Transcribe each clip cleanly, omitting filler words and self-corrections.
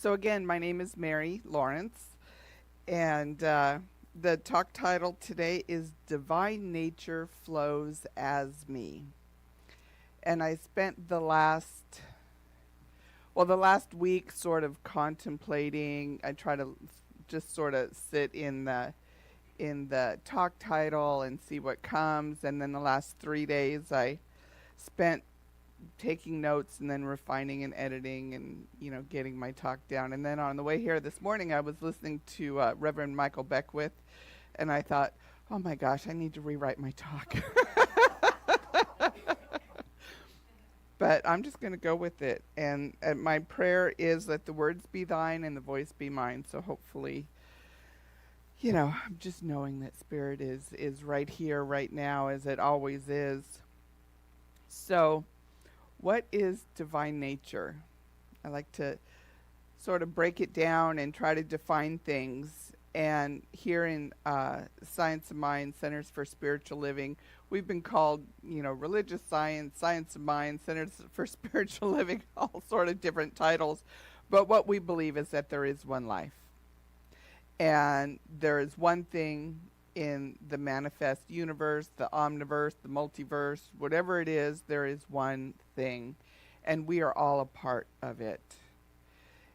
So again, my name is Mary Lawrence, and the talk title today is Divine Nature Flows as Me. And I spent the last week sort of contemplating. I try to just sort of sit in the talk title and see what comes, and then the last 3 days I spent taking notes and then refining and editing and getting my talk down. And then on the way here this morning I was listening to Reverend Michael Beckwith, and I thought, oh my gosh, I need to rewrite my talk. But I'm just going to go with it, and my prayer is that the words be thine and the voice be mine. So hopefully, just knowing that Spirit is right here right now, as it always is. So what is divine nature? I like to sort of break it down and try to define things. And here in Science of Mind, Centers for Spiritual Living, we've been called, religious science, science of mind, Centers for Spiritual Living, all sort of different titles. But what we believe is that there is one life. And there is one thing in the manifest universe, the omniverse, the multiverse, whatever it is, there is one thing. And we are all a part of it.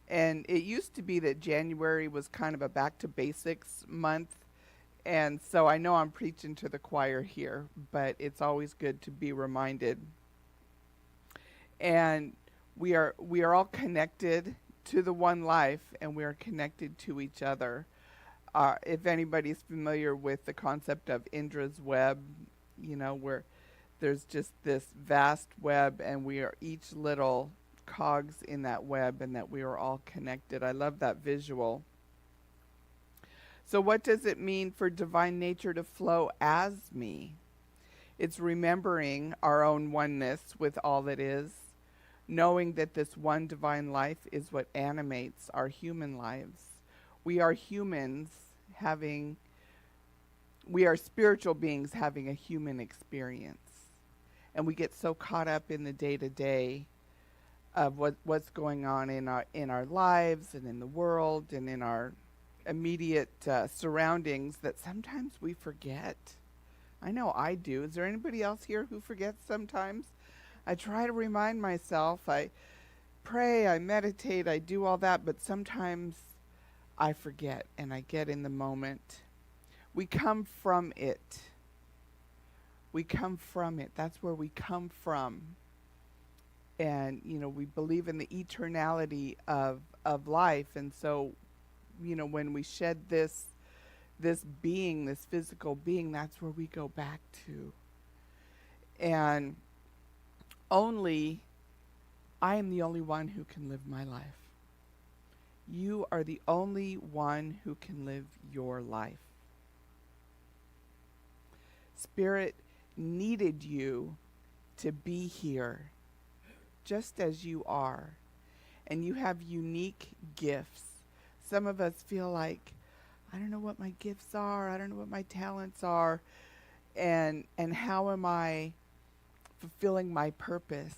And it used to be that January was kind of a back to basics month. And so I know I'm preaching to the choir here, but it's always good to be reminded. And we are all connected to the one life, and we are connected to each other. If anybody's familiar with the concept of Indra's web, where there's just this vast web, and we are each little cogs in that web, and that we are all connected. I love that visual. So what does it mean for divine nature to flow as me? It's remembering our own oneness with all that is, knowing that this one divine life is what animates our human lives. We are humans we are spiritual beings having a human experience. And we get so caught up in the day-to-day of what's going on in our lives and in the world and in our immediate surroundings that sometimes we forget. I know I do. Is there anybody else here who forgets sometimes? I try to remind myself. I pray, I meditate, I do all that, but sometimes I forget and I get in the moment. We come from it. We come from it. That's where we come from. And, we believe in the eternality of life. And so, when we shed this being, this physical being, that's where we go back to. And I am the only one who can live my life. You are the only one who can live your life. Spirit needed you to be here just as you are. And you have unique gifts. Some of us feel like, I don't know what my gifts are. I don't know what my talents are. And how am I fulfilling my purpose?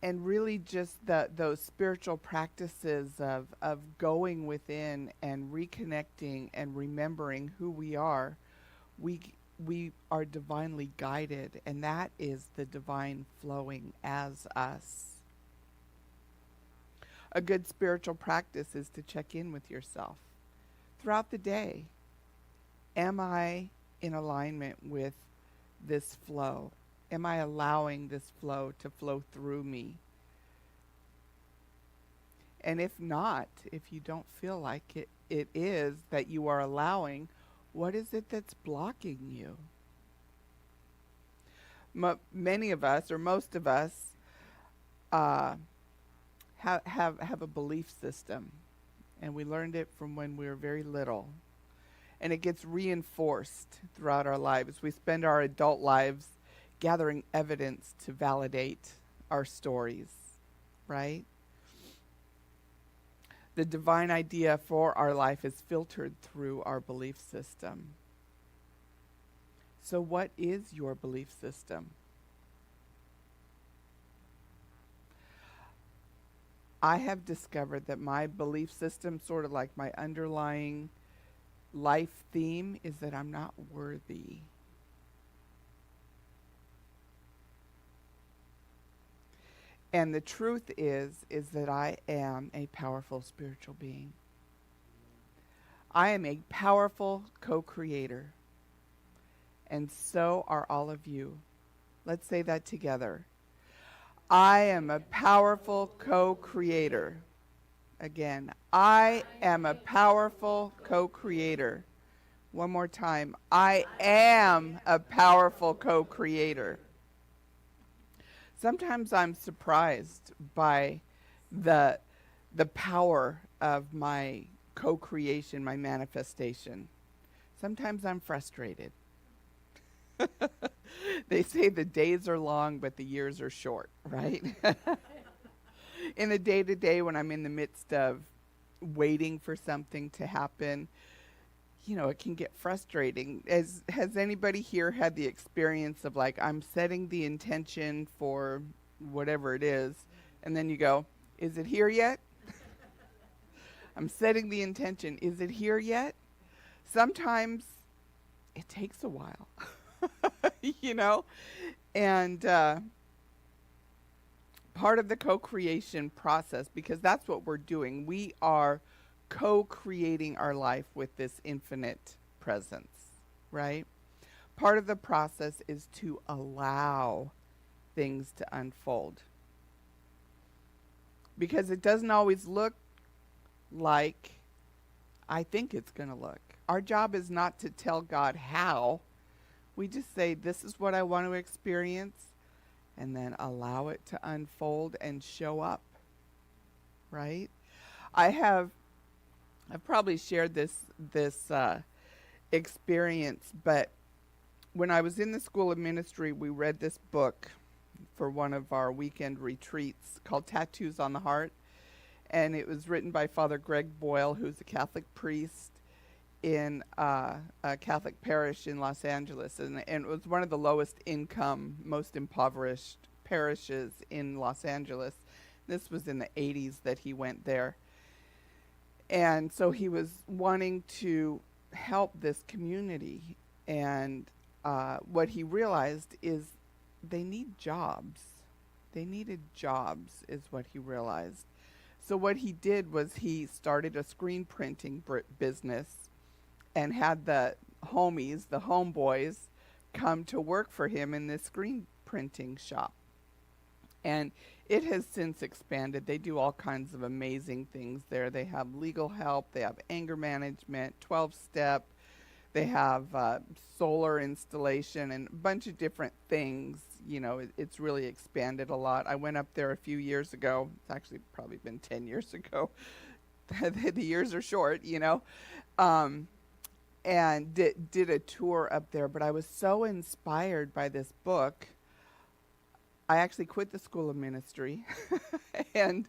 And really just those spiritual practices of going within and reconnecting and remembering who we are, we are divinely guided, and that is the divine flowing as us. A good spiritual practice is to check in with yourself throughout the day. Am I in alignment with this flow? Am I allowing this flow to flow through me? And if not, if you don't feel like it is that you are allowing, what is it that's blocking you? Many of us, or most of us, have a belief system, and we learned it from when we were very little. And it gets reinforced throughout our lives. We spend our adult lives gathering evidence to validate our stories, right? The divine idea for our life is filtered through our belief system. So what is your belief system? I have discovered that my belief system, sort of like my underlying life theme, is that I'm not worthy. And the truth is that I am a powerful spiritual being. I am a powerful co-creator. And so are all of you. Let's say that together. I am a powerful co-creator. Again, I am a powerful co-creator. One more time. I am a powerful co-creator. Sometimes I'm surprised by the power of my co-creation, my manifestation. Sometimes I'm frustrated. They say the days are long, but the years are short, right? In the day-to-day, when I'm in the midst of waiting for something to happen, it can get frustrating. Has anybody here had the experience of, like, I'm setting the intention for whatever it is, and then you go, is it here yet? I'm setting the intention. Is it here yet? Sometimes it takes a while, and part of the co-creation process, because that's what we're doing. We are co-creating our life with this infinite presence, right? Part of the process is to allow things to unfold, because it doesn't always look like I think it's going to look. Our job is not to tell God how. We just say, this is what I want to experience, and then allow it to unfold and show up, right? I've probably shared this experience, but when I was in the School of Ministry, we read this book for one of our weekend retreats called Tattoos on the Heart, and it was written by Father Greg Boyle, who's a Catholic priest in a Catholic parish in Los Angeles, and it was one of the lowest income, most impoverished parishes in Los Angeles. This was in the 80s that he went there. And so he was wanting to help this community, and what he realized is they need jobs. They needed jobs, is what he realized. So what he did was he started a screen printing business and had the homies, the homeboys, come to work for him in this screen printing shop. And it has since expanded. They do all kinds of amazing things there. They have legal help. They have anger management, 12-step. They have solar installation and a bunch of different things. It's really expanded a lot. I went up there a few years ago. It's actually probably been 10 years ago. The years are short, and did a tour up there. But I was so inspired by this book, I actually quit the School of Ministry, and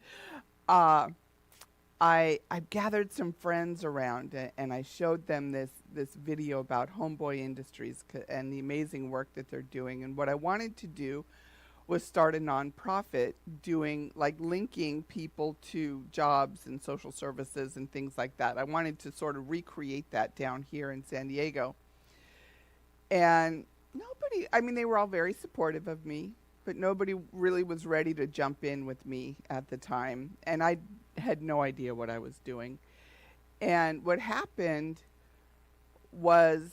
I gathered some friends around, and I showed them this video about Homeboy Industries and the amazing work that they're doing. And what I wanted to do was start a nonprofit doing, like, linking people to jobs and social services and things like that. I wanted to sort of recreate that down here in San Diego. And they were all very supportive of me, but nobody really was ready to jump in with me at the time. And I had no idea what I was doing. And what happened was,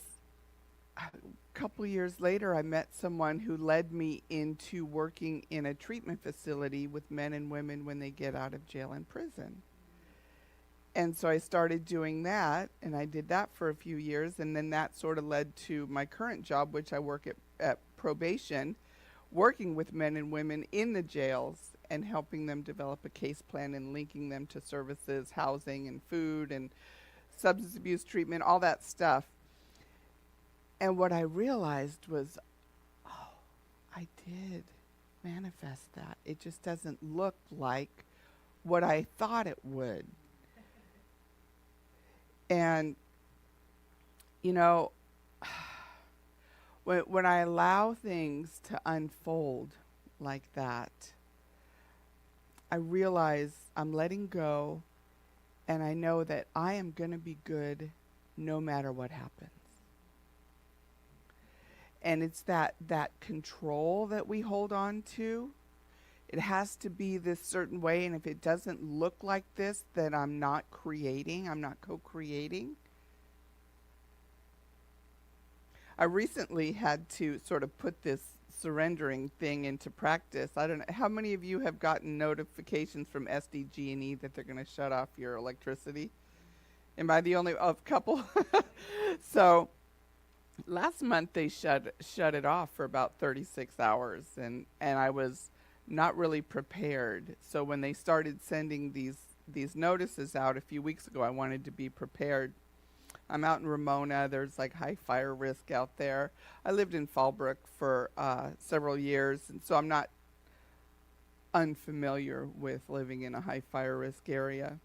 a couple years later, I met someone who led me into working in a treatment facility with men and women when they get out of jail and prison. And so I started doing that, and I did that for a few years, and then that sort of led to my current job, which I work at probation, working with men and women in the jails and helping them develop a case plan and linking them to services, housing and food and substance abuse treatment, all that stuff. And what I realized was, I did manifest that. It just doesn't look like what I thought it would. And, when I allow things to unfold like that, I realize I'm letting go, and I know that I am going to be good no matter what happens. And it's that control that we hold on to. It has to be this certain way, and if it doesn't look like this, then I'm not creating, I'm not co-creating. I recently had to sort of put this surrendering thing into practice. I don't know, how many of you have gotten notifications from SDG&E that they're going to shut off your electricity? Am I the only couple? So last month they shut it off for about 36 hours, and I was not really prepared. So when they started sending these notices out a few weeks ago, I wanted to be prepared. I'm out in Ramona. There's like high fire risk out there. I lived in Fallbrook for several years, and so I'm not unfamiliar with living in a high fire risk area.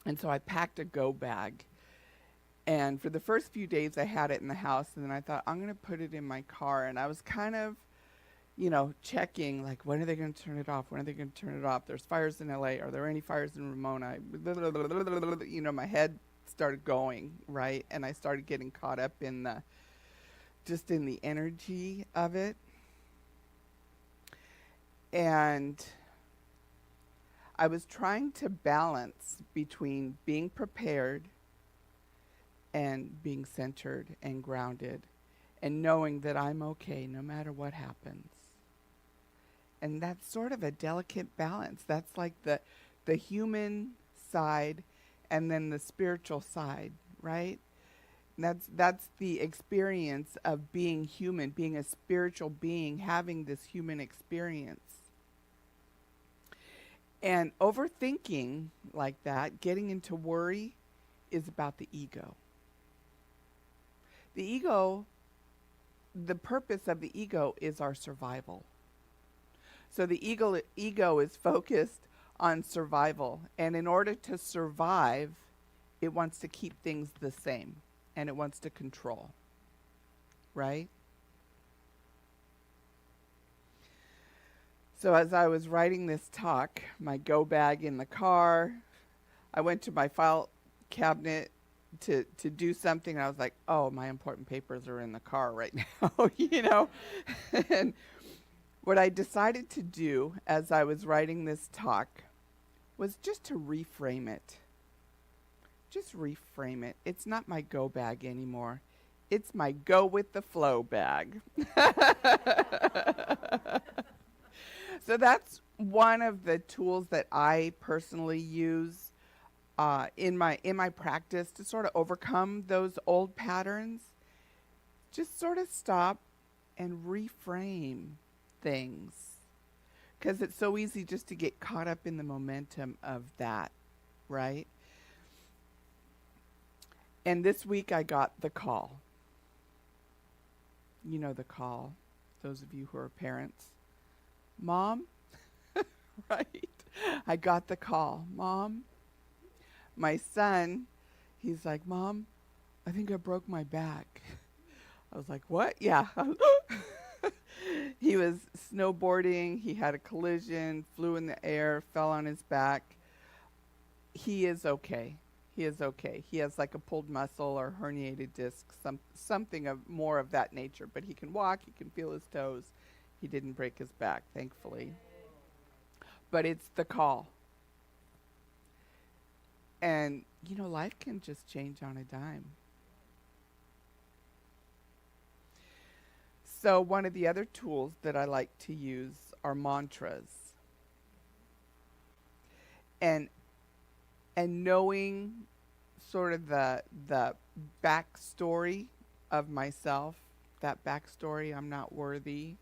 And so I packed a go bag. And for the first few days I had it in the house, and then I thought, I'm going to put it in my car. And I was kind of, checking, like, when are they going to turn it off? When are they going to turn it off? There's fires in LA. Are there any fires in Ramona? My head started going, right? And I started getting caught up in the energy of it. And I was trying to balance between being prepared and being centered and grounded and knowing that I'm okay no matter what happens. And that's sort of a delicate balance. That's like the human side and then the spiritual side, right? And that's the experience of being human, being a spiritual being, having this human experience. And overthinking like that, getting into worry, is about the ego. The ego, the purpose of the ego is our survival. So the ego is focused on survival. And in order to survive, it wants to keep things the same. And it wants to control. Right? So as I was writing this talk, my go bag in the car, I went to my file cabinet to do something. And I was like, oh, my important papers are in the car right now, And what I decided to do as I was writing this talk was just to reframe it. Just reframe it. It's not my go bag anymore. It's my go with the flow bag. So that's one of the tools that I personally use in my practice to sort of overcome those old patterns. Just sort of stop and reframe things, because it's so easy just to get caught up in the momentum of that, right? And this week I got the call. You know the call, those of you who are parents. Mom, right? I got the call. Mom, my son, he's like, Mom, I think I broke my back. I was like, what? Yeah. He was snowboarding. He had a collision, flew in the air, fell on his back. He is okay. He is okay. He has like a pulled muscle or herniated disc, something of more of that nature. But he can walk. He can feel his toes. He didn't break his back, thankfully. But it's the call. And, life can just change on a dime. So one of the other tools that I like to use are mantras. And knowing sort of the backstory of myself, that backstory, I'm not worthy.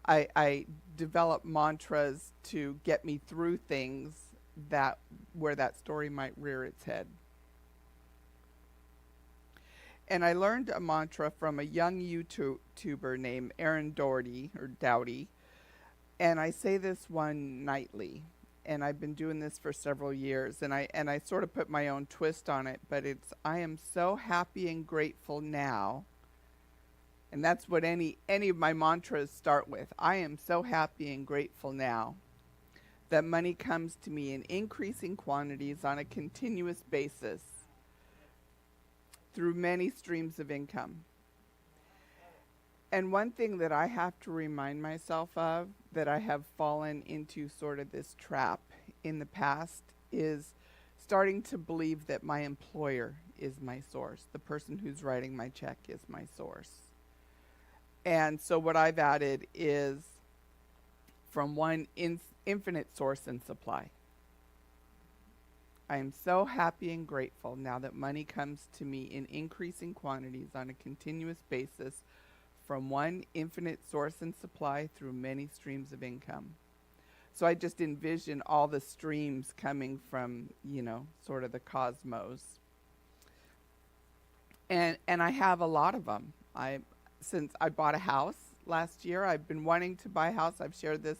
I develop mantras to get me through things where that story might rear its head. And I learned a mantra from a young YouTuber named Aaron Doherty, or Dowdy. And I say this one nightly. And I've been doing this for several years. And I sort of put my own twist on it. But it's, I am so happy and grateful now. And that's what any of my mantras start with. I am so happy and grateful now. that money comes to me in increasing quantities on a continuous basis through many streams of income. And one thing that I have to remind myself of, that I have fallen into sort of this trap in the past, is starting to believe that my employer is my source. The person who's writing my check is my source. And so what I've added is from one infinite source and supply. I am so happy and grateful now that money comes to me in increasing quantities on a continuous basis from one infinite source and supply through many streams of income. So I just envision all the streams coming from, sort of the cosmos. And I have a lot of them. Since I bought a house last year, I've been wanting to buy a house. I've shared this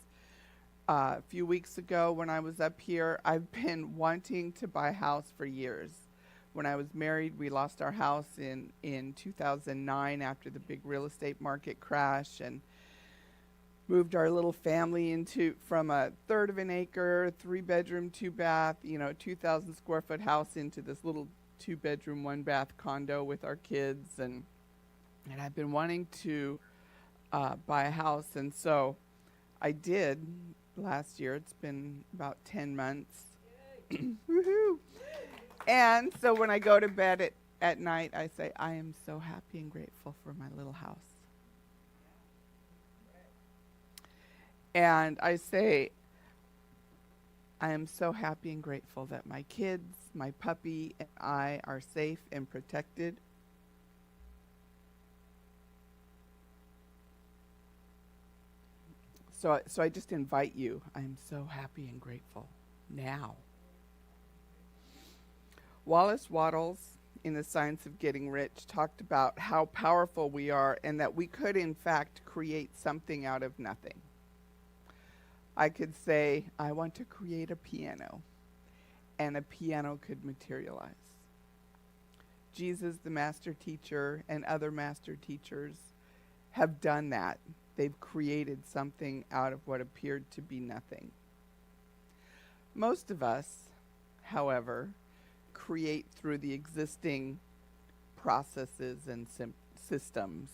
a few weeks ago when I was up here. I've been wanting to buy a house for years. When I was married, we lost our house in 2009 after the big real estate market crash, and moved our little family from a third of an acre, 3-bedroom, 2-bath, 2,000 square foot house into this little 2-bedroom, 1-bath condo with our kids. And I've been wanting to buy a house. And so I did last year. It's been about 10 months. Woohoo! And so when I go to bed at night, I say, I am so happy and grateful for my little house. And I say, I am so happy and grateful that my kids, my puppy, and I are safe and protected. So I just invite you. I am so happy and grateful now. Wallace Wattles, in The Science of Getting Rich, talked about how powerful we are and that we could, in fact, create something out of nothing. I could say, I want to create a piano, and a piano could materialize. Jesus, the master teacher, and other master teachers have done that. They've created something out of what appeared to be nothing. Most of us, however, create through the existing processes and systems.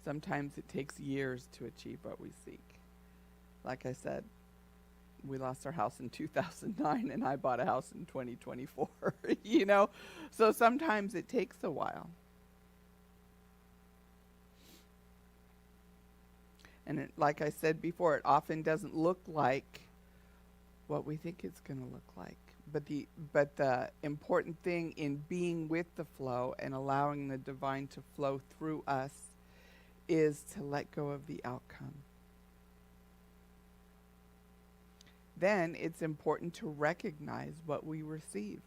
Sometimes it takes years to achieve what we seek. Like I said, we lost our house in 2009 and I bought a house in 2024, So sometimes it takes a while. And like I said before, it often doesn't look like what we think it's going to look like. But the important thing in being with the flow and allowing the divine to flow through us is to let go of the outcome. Then it's important to recognize what we receive.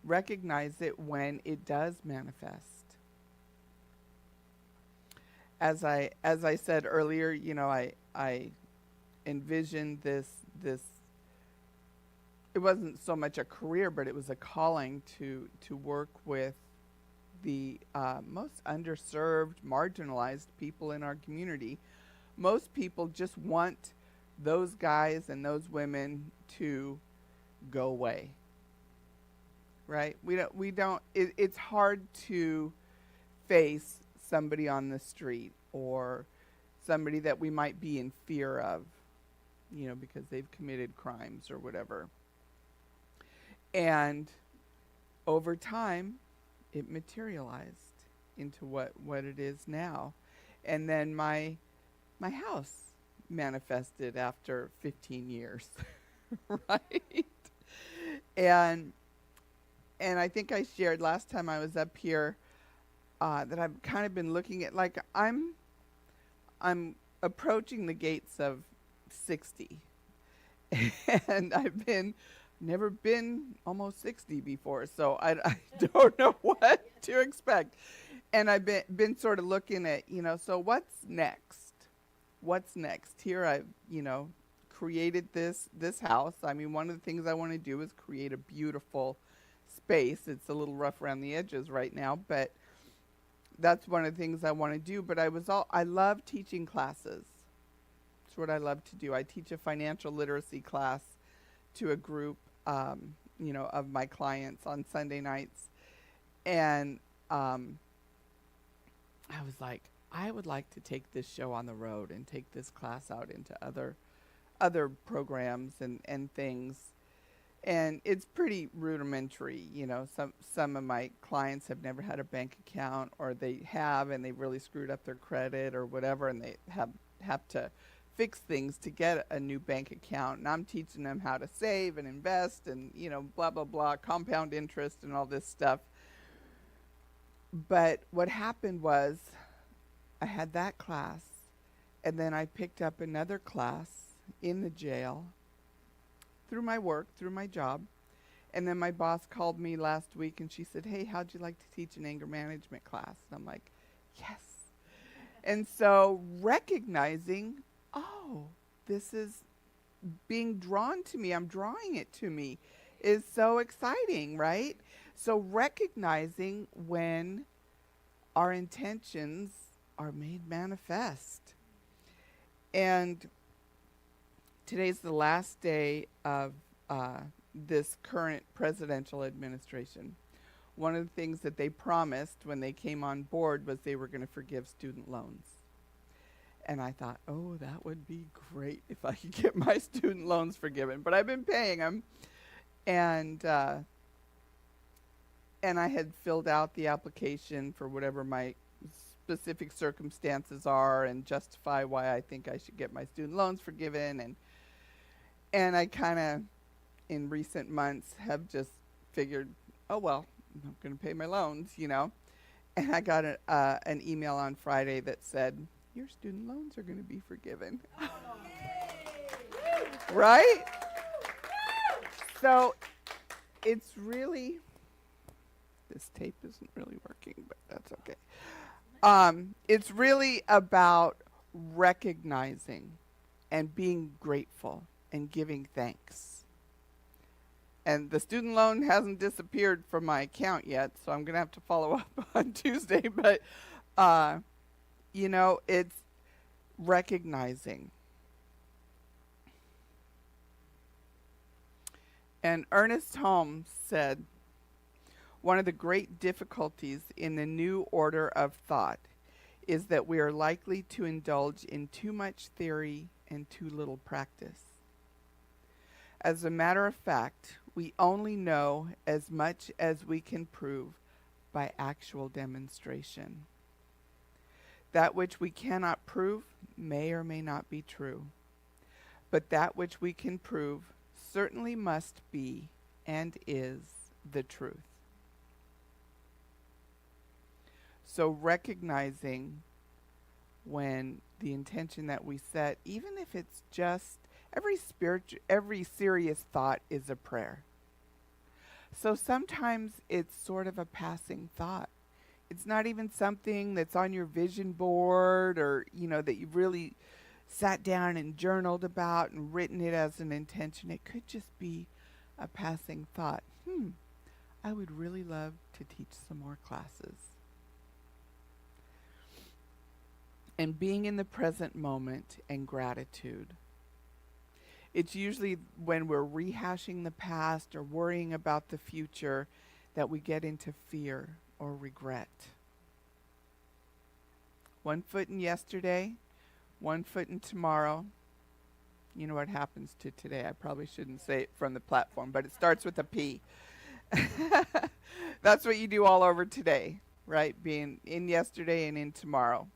Recognize it when it does manifest. As I said earlier, I envisioned this. It wasn't so much a career, but it was a calling to work with the most underserved, marginalized people in our community. Most people just want those guys and those women to go away, right? It's hard to face somebody on the street or somebody that we might be in fear of, because they've committed crimes or whatever. And over time, it materialized into what it is now. And then my house manifested after 15 years, right? And I think I shared last time I was up here that I've kind of been looking at, like, I'm approaching the gates of 60. And I've never been almost 60 before, so I don't know what to expect. And I've been sort of looking at, so what's next? What's next? Here I've, created this house. I mean, one of the things I want to do is create a beautiful space. It's a little rough around the edges right now, but that's one of the things I want to do. But I love teaching classes. That's what I love to do. I teach a financial literacy class to a group, of my clients on Sunday nights. And I was like, I would like to take this show on the road and take this class out into other programs and things. And it's pretty rudimentary. Some of my clients have never had a bank account, or they have and they really screwed up their credit or whatever, and they have to fix things to get a new bank account. And I'm teaching them how to save and invest and, blah, blah, blah, compound interest and all this stuff. But what happened was I had that class, and then I picked up another class in the jail through my work, through my job. And then my boss called me last week and she said, hey, how'd you like to teach an anger management class? And I'm like, yes. And so recognizing, this is being drawn to me, I'm drawing it to me, is so exciting, right? So recognizing when our intentions are made manifest. And today's the last day of this current presidential administration. One of the things that they promised when they came on board was they were going to forgive student loans. And I thought, that would be great if I could get my student loans forgiven. But I've been paying them. And I had filled out the application for whatever my specific circumstances are and justify why I think I should get my student loans forgiven. And I kind of, in recent months, have just figured, I'm going to pay my loans, And I got an email on Friday that said, your student loans are going to be forgiven. Right? So it's really, this tape isn't really working, but that's okay. It's really about recognizing and being grateful and giving thanks. And the student loan hasn't disappeared from my account yet, so I'm going to have to follow up on Tuesday. But, it's recognizing. And Ernest Holmes said, one of the great difficulties in the new order of thought is that we are likely to indulge in too much theory and too little practice. As a matter of fact, we only know as much as we can prove by actual demonstration. That which we cannot prove may or may not be true, but that which we can prove certainly must be and is the truth. So recognizing when the intention that we set, even if it's just every serious thought is a prayer. So sometimes it's sort of a passing thought. It's not even something that's on your vision board or, that you've really sat down and journaled about and written it as an intention. It could just be a passing thought. I would really love to teach some more classes. And being in the present moment and gratitude. It's usually when we're rehashing the past or worrying about the future that we get into fear or regret. 1 foot in yesterday, 1 foot in tomorrow. You know what happens to today. I probably shouldn't say it from the platform, but it starts with a P. That's what you do all over today, right? Being in yesterday and in tomorrow.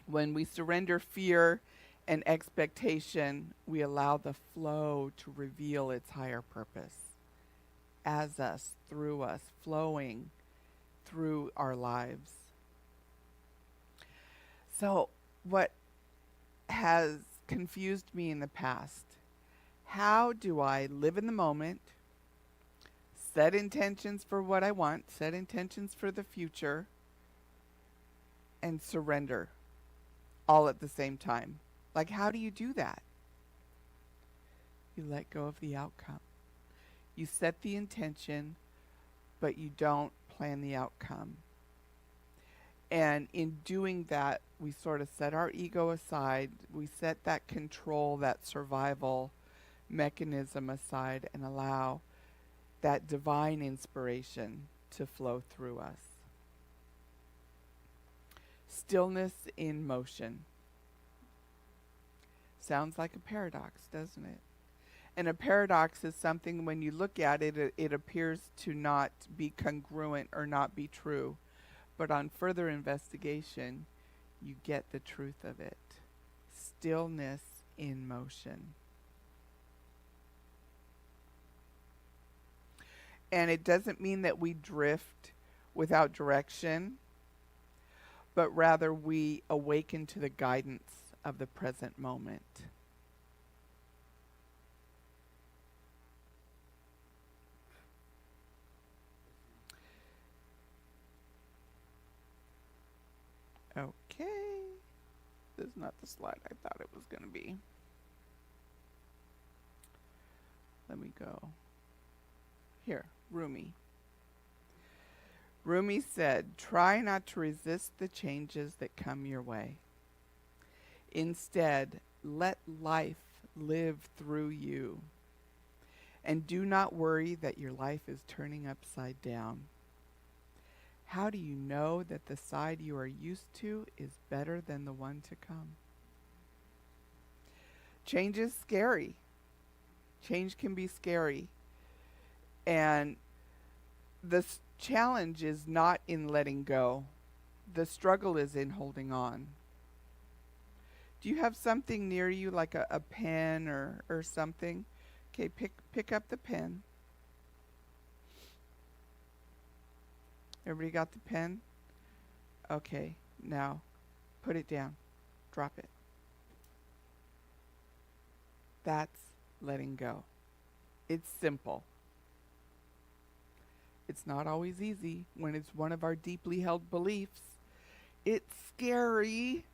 When we surrender fear and expectation, we allow the flow to reveal its higher purpose as us, through us, flowing through our lives. So what has confused me in the past, how do I live in the moment, set intentions for what I want, set intentions for the future, and surrender all at the same time? Like, how do you do that? You let go of the outcome. You set the intention, but you don't plan the outcome. And in doing that, we sort of set our ego aside. We set that control, that survival mechanism aside, and allow that divine inspiration to flow through us. Stillness in motion. Sounds like a paradox, doesn't it? And a paradox is something, when you look at it, it appears to not be congruent or not be true. But on further investigation, you get the truth of it. Stillness in motion. And it doesn't mean that we drift without direction, but rather we awaken to the guidance of the present moment. Okay. This is not the slide I thought it was going to be. Let me go. Here, Rumi. Rumi said, "Try not to resist the changes that come your way. Instead, let life live through you. And do not worry that your life is turning upside down. How do you know that the side you are used to is better than the one to come?" Change is scary. Change can be scary. And the challenge is not in letting go. The struggle is in holding on. Do you have something near you, like a pen or something? Okay, pick up the pen. Everybody got the pen? Okay, now put it down. Drop it. That's letting go. It's simple. It's not always easy when it's one of our deeply held beliefs. It's scary.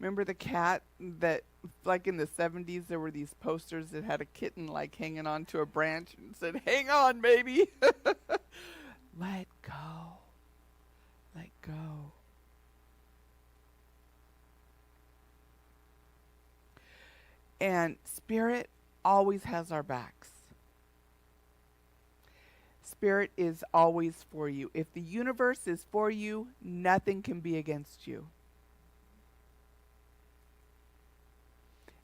Remember the cat that, like in the 70s, there were these posters that had a kitten like hanging onto a branch and said, "Hang on, baby." Let go. Let go. And Spirit always has our backs. Spirit is always for you. If the universe is for you, nothing can be against you.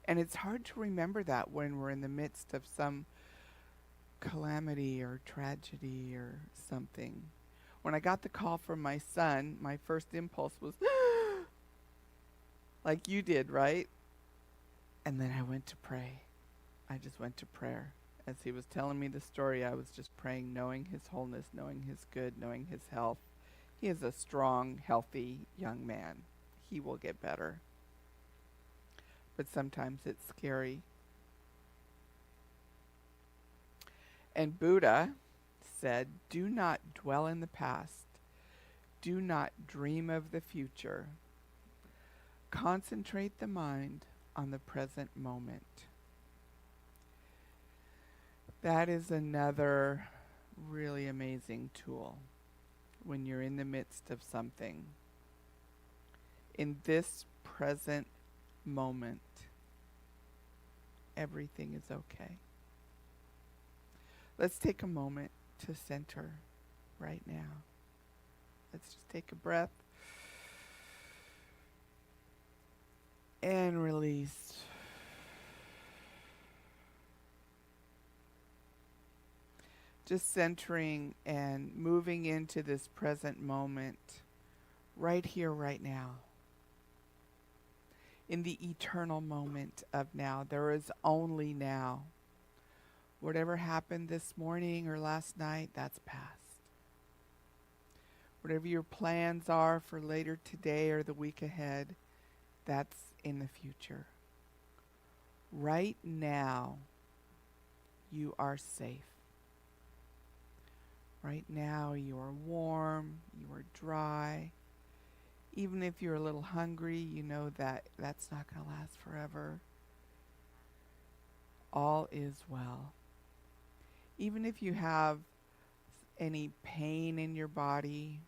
And it's hard to remember that when we're in the midst of some calamity or tragedy or something. When I got the call from my son, my first impulse was, like you did, right? And then I went to pray. I just went to prayer. As he was telling me the story, I was just praying, knowing his wholeness, knowing his good, knowing his health. He is a strong, healthy young man. He will get better. But sometimes it's scary. And Buddha said, "Do not dwell in the past. Do not dream of the future. Concentrate the mind on the present moment." That is another really amazing tool when you're in the midst of something. In this present moment, everything is okay. Let's take a moment to center right now. Let's just take a breath and release. Just centering and moving into this present moment, right here, right now. In the eternal moment of now. There is only now. Whatever happened this morning or last night, that's past. Whatever your plans are for later today or the week ahead, that's in the future. Right now, you are safe. Right now, you are warm, you are dry. Even if you're a little hungry, you know that that's not going to last forever. All is well. Even if you have any pain in your body,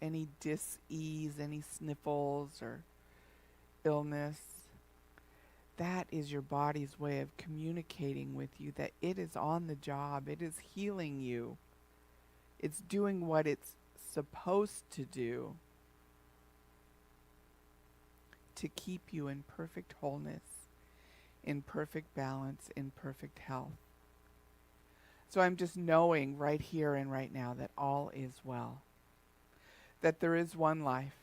any dis-ease, any sniffles or illness. That is your body's way of communicating with you that it is on the job. It is healing you. It's doing what it's supposed to do to keep you in perfect wholeness, in perfect balance, in perfect health. So I'm just knowing right here and right now that all is well. That there is one life.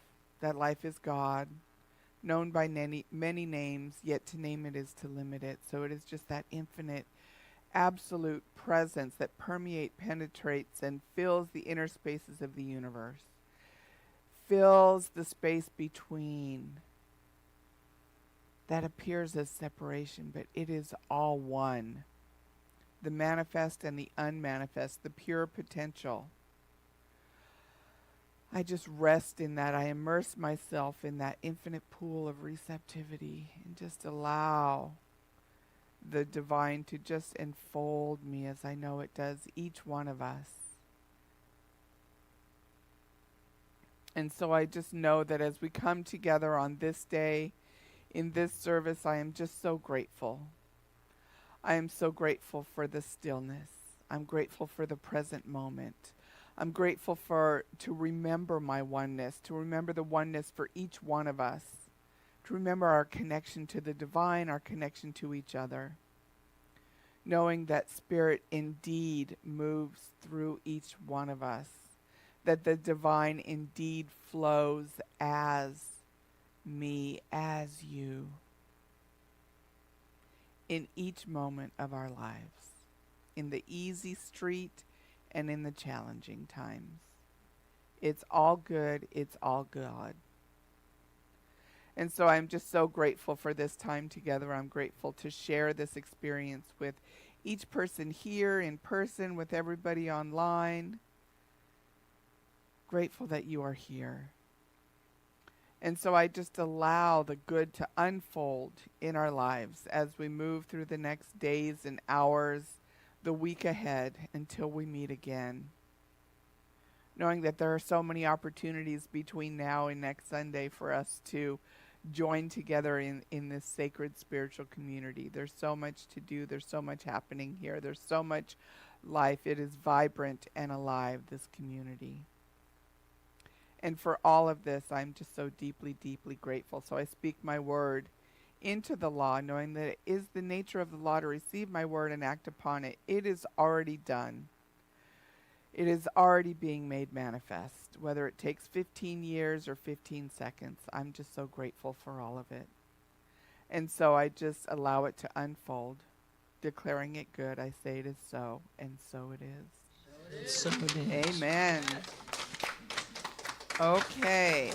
That life is God, known by many names, yet to name it is to limit it. So it is just that infinite, absolute presence that penetrates, and fills the inner spaces of the universe. Fills the space between. That appears as separation, but it is all one. The manifest and the unmanifest, the pure potential. I just rest in that. I immerse myself in that infinite pool of receptivity and just allow the divine to just enfold me as I know it does each one of us. And so I just know that as we come together on this day, in this service, I am just so grateful. I am so grateful for the stillness. I'm grateful for the present moment. I'm grateful to remember my oneness, to remember the oneness for each one of us, to remember our connection to the divine, our connection to each other, knowing that Spirit indeed moves through each one of us, that the divine indeed flows as me, as you, in each moment of our lives, in the easy street and in the challenging times. It's all good. It's all God. And so I'm just so grateful for this time together. I'm grateful to share this experience with each person here in person, with everybody online. Grateful that you are here. And so I just allow the good to unfold in our lives as we move through the next days and hours, the week ahead, until we meet again. Knowing that there are so many opportunities between now and next Sunday for us to join together in this sacred spiritual community. There's so much to do. There's so much happening here. There's so much life. It is vibrant and alive, this community. And for all of this, I'm just so deeply, deeply grateful. So I speak my word into the law, knowing that it is the nature of the law to receive my word and act upon it. It is already done. It is already being made manifest, whether it takes 15 years or 15 seconds. I'm just so grateful for all of it. And so I just allow it to unfold, declaring it good. I say it is so, and so it is. So it is. Amen. Okay.